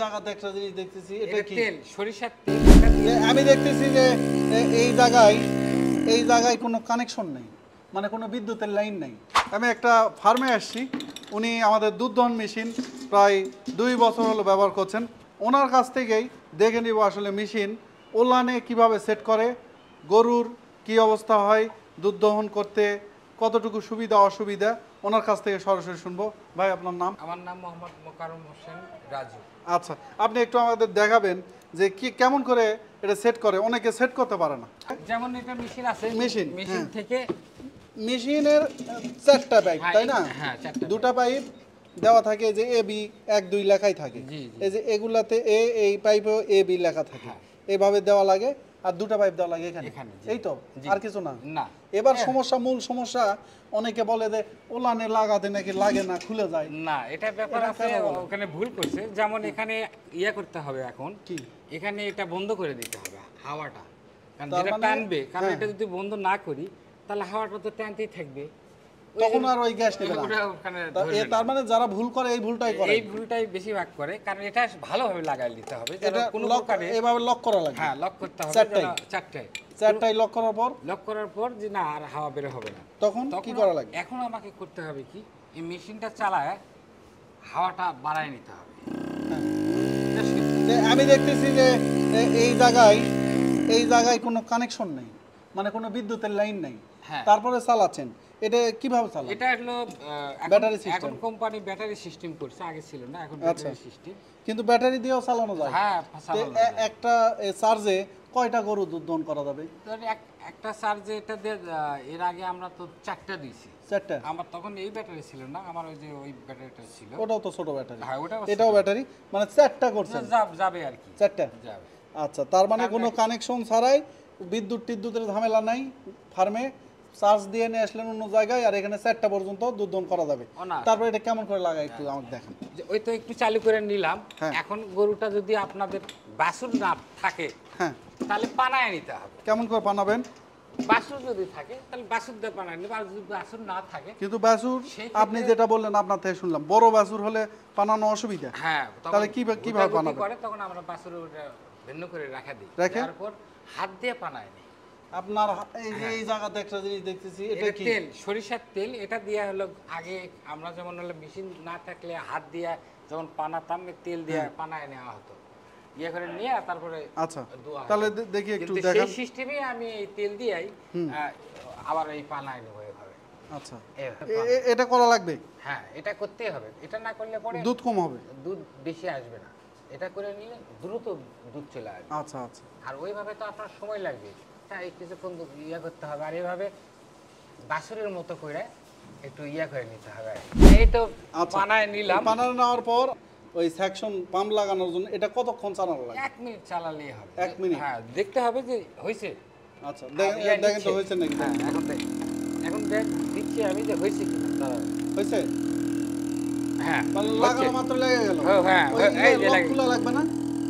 জায়গাতে একটা জিনিস দেখতেছি, এটা কি? তেল, সরিষার তেল। আমি দেখতেছি যে এই জায়গায় কোনো কানেকশন নেই, মানে কোনো বিদ্যুতের লাইন নেই। আমি একটা ফার্মে আসছি, উনি আমাদের দুধ দহন মেশিন প্রায় 2 বছর হলো ব্যবহার করছেন। ওনার কাছ থেকেই দেখে নিব আসলে মেশিন ওলানে কিভাবে সেট করে, গরুর কি অবস্থা হয়, দুধ দহন করতে কতটুকু সুবিধা অসুবিধা, ওনার কাছ থেকে সরাসরি শুনবো। ভাই আপনার নাম? আমার নাম মোহাম্মদ মোকাররম হোসেন রাজু। আচ্ছা, আপনি একটু আমাদের দেখাবেন যে কি কেমন করে এটা সেট করে। অনেকে সেট করতে পারে না। যেমন এটা মেশিন আছে, মেশিন থেকে মেশিনের 4টা পাইপ, তাই না? হ্যাঁ, 4টা। 2টা পাইপ দেওয়া থাকে, যে এ বি 1 2 লেখাই থাকে। এই যে এগুলাতে এই পাইপেও এ বি লেখা থাকে, এইভাবে দেওয়া লাগে। আর 2টা পাইপ দেওয়া লাগে এখানে, এই তো, আর কিছু না। না, এবার মূল সমস্যা, অনেকে বলে যে ওলানে লাগাতে নাকি লাগে না, খুলে যায়। না, এটা ব্যাপার আছে, ওখানে ভুল করছে। যেমন এখানে করতে হবে, এখন কি এখানে এটা বন্ধ করে দিতে হবে হাওয়াটা, কারণ যেটা টানবে, কারণ এটা যদি বন্ধ না করি তাহলে হাওয়াটা তো টানতেই থাকবে, তখন আর ওই গ্যাস নেবে না। তার মানে যারা ভুল করে এই ভুলটাই বেশিরভাগ করে, কারণ এটা ভালোভাবে লাগাই দিতে হবে। এটা কোনো প্রকারে এভাবে লক করা লাগবে। হ্যাঁ, লক করতে হবে 4টায় লক করার পর যে না আর হাওয়া বের হবে না, তখন কি করা লাগবে? এখন আমাকে করতে হবে কি, এই মেশিনটা চালায় হাওয়াটা বাড়ায় নিতে হবে। আমি দেখতেছি যে এই জায়গায় কোনো কানেকশন নেই, মানে কোনো বিদ্যুতের লাইন নেই, তারপরে চালাচ্ছেন। এটা কিভাবে চালান? এটা হলো ব্যাটারি সিস্টেম। এখন কোম্পানি ব্যাটারি সিস্টেম করছে, আগে ছিল না, এখন ব্যাটারি সিস্টেম। কিন্তু ব্যাটারি দিয়েও চালানো যায়? হ্যাঁ, একটা চার্জে কয়টা গরু দুধ দহন করা যাবে? একটা চার্জে এটা দিয়ে, এর আগে আমরা তো 4টা দিয়েছি। 4টা? আমার তখন এই ব্যাটারি ছিল না, আমার ওই ব্যাটারিটা ছিল। ওটাও তো ছোট ব্যাটারি। হ্যাঁ, এটাও ব্যাটারি, মানে 4টা করছেন? যাবে আর কি, 4টা যাবে। আচ্ছা, তার মানে কোনো কানেকশন ছাড়াই, টিদ্যুতের ঝামেলা নাই ফার্মে, চার্জ দিয়ে নিয়ে আসলেন অন্য জায়গায়, আর এখানে 4টা পর্যন্ত দুধ দহন করা যাবে। তারপর এটা কেমন করে লাগাই একটু আমাকে দেখান। ওই তো একটু চালু করে নিলাম। এখন গরুটা যদি আপনাদের বাছুর না থাকে, হ্যাঁ, তাহলে পানায় নিতে হবে। কেমন করে পানাবেন? বাছুর যদি থাকে তাহলে বাছুর দিয়ে পানায় নিতে, আর যদি বাছুর না থাকে, কিন্তু বাছুর আপনি যেটা বললেন, আপনার থেকে শুনলাম বড় বাছুর হলে পানানো অসুবিধা। হ্যাঁ, তাহলে কিভাবে পানাবেন? তখন আমরা বাছুর ভিন্ন করে রাখা দিই, তারপর হাত দিয়ে পানায় নিই। আপনার এই জায়গাতে একটা জিনিস দেখতেছি, এটা কি? তেল, সরিষার তেল। এটা দিয়া হলো, আগে আমরা যেমন হলো মেশিন না থাকলে হাত দিয়ে যখন পানাতাম, তেল দিয়ে পানায় নেওয়া হতো, করে নিয়ে তারপরে। আচ্ছা, তাহলে দেখি একটু দেখান। সেই সিস্টেমে আমি এই তেল দিয়েই আবার এই পানায় নেব এভাবে। আচ্ছা, এটা করা লাগবে? হ্যাঁ, এটা করতেই হবে। এটা না করলে পরে দুধ কম হবে, দুধ বেশি আসবে না। এটা করে নিলে দ্রুত দুধ চলে আসবে। আচ্ছা আচ্ছা। আর ওইভাবে তো আপনার সময় লাগবে, তাই কিছুক্ষণ করতে হবে। আর এইভাবে বাছুরের মতো করে একটু করে নিতে হবে। এই তো পানায় নিলাম। পানায় নেওয়ার পর ওই সেকশন পাম্প লাগানোর জন্য এটা কতক্ষণ চালানো লাগে? 1 মিনিট চালালেই হবে। 1 মিনিট? হ্যাঁ, দেখতে হবে যে হইছে। আচ্ছা, দেখেন তো হইছে নাকি। হ্যাঁ, এখন দিচ্ছি আমি যে হইছে কিনা। হইছে? হ্যাঁ, লাগানো মাত্র লেগে গেল। হ্যাঁ, এই যে লক খোলা লাগবে না?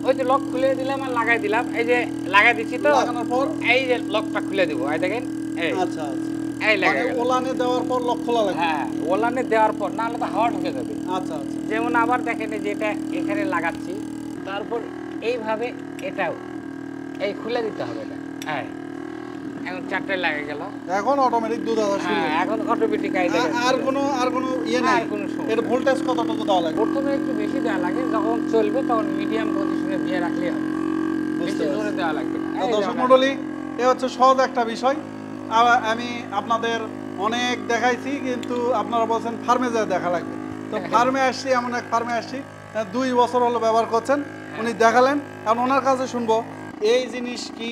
ওই যে লক খুলে দিলাম আর লাগাই দিলাম। এই যে লাগাই দিচ্ছি তো, লাগানোর পর এই যে লকটা খুলে দিব। এই দেখেন, এই। আচ্ছা আচ্ছা, এই লাগাই মানে ওলানে দেওয়ার পর লক খোলা লাগবে? হ্যাঁ, ওলানে দেওয়ার পর, না হলে তো হাওয়া ঢুকে যাবে। আচ্ছা আচ্ছা। যেমন আবার দেখেন যে এটা এখানে লাগাচ্ছি, তারপর এইভাবে এটাও এই খুলে দিতে হবে এটা। হ্যাঁ, এখন 4টায় লাগে গেল। এখন অটোমেটিক দুধ আসা শুরু। হ্যাঁ, এখন অটোমেটিক আই দেখেন। আর কোনো নাই? এটা ভোল্টেজ কতটুকু দেওয়া লাগে? প্রথমে একটু বেশি দেওয়া লাগে, যখন চলবে তখন মিডিয়াম পজিশনে দিয়ে রাখলেই হবে, বেশি জোরে দেওয়া লাগবে না। দর্শক মণ্ডলী, এ হচ্ছে সহজ একটা বিষয়। আমি আপনাদের অনেক দেখাইছি, কিন্তু আপনারা বলছেন ফার্মে যায় দেখা লাগবে। তো ফার্মে আসছি, এমন এক ফার্মে আসছি, 2 বছর হলো ব্যবহার করছেন, উনি দেখালেন। এখন ওনার কাছে শুনবো, এই জিনিস কি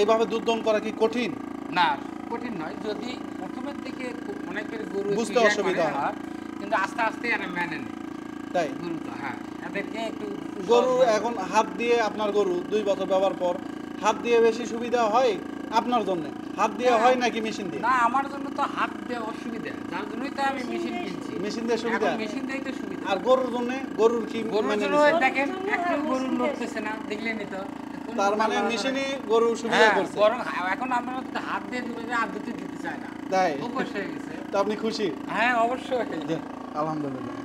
এইভাবে দুধ দহন করা কি কঠিন? না, কঠিন নয়। যদি প্রথমের দিকে অনেকের গরু বুঝতে অসুবিধা হয়, কিন্তু আস্তে আস্তে আর মেনে নেয়। তাই গরু তো, হ্যাঁ, এদেরকে একটু গরু এখন হাত দিয়ে, আপনার গরু 2 বছর ব্যবহার পর হাত দিয়ে বেশি সুবিধা হয় আপনার জন্য? হাত দিয়ে হয় নাকি মেশিন দিয়ে? না, আমার জন্য তো হাত দিয়ে অসুবিধা, যার জন্যই তো আমি মেশিন কিনছি। মেশিন দিয়ে সুবিধা? মেশিন দিয়েই তো সুবিধা। আর গরুর জন্য? গরুর কি মানে দেখেন, একটু গরু নড়তেছে না, দেখলেনই তো। তার মানে মেশিনই গরু সুবিধা করছে। এখন আমরা তো হাত দিয়ে দিলে আর দুধ দিতে চায় না, তাই অভ্যাস হয়ে গেছে। তো আপনি খুশি? হ্যাঁ, অবশ্যই। আলহামদুলিল্লাহ।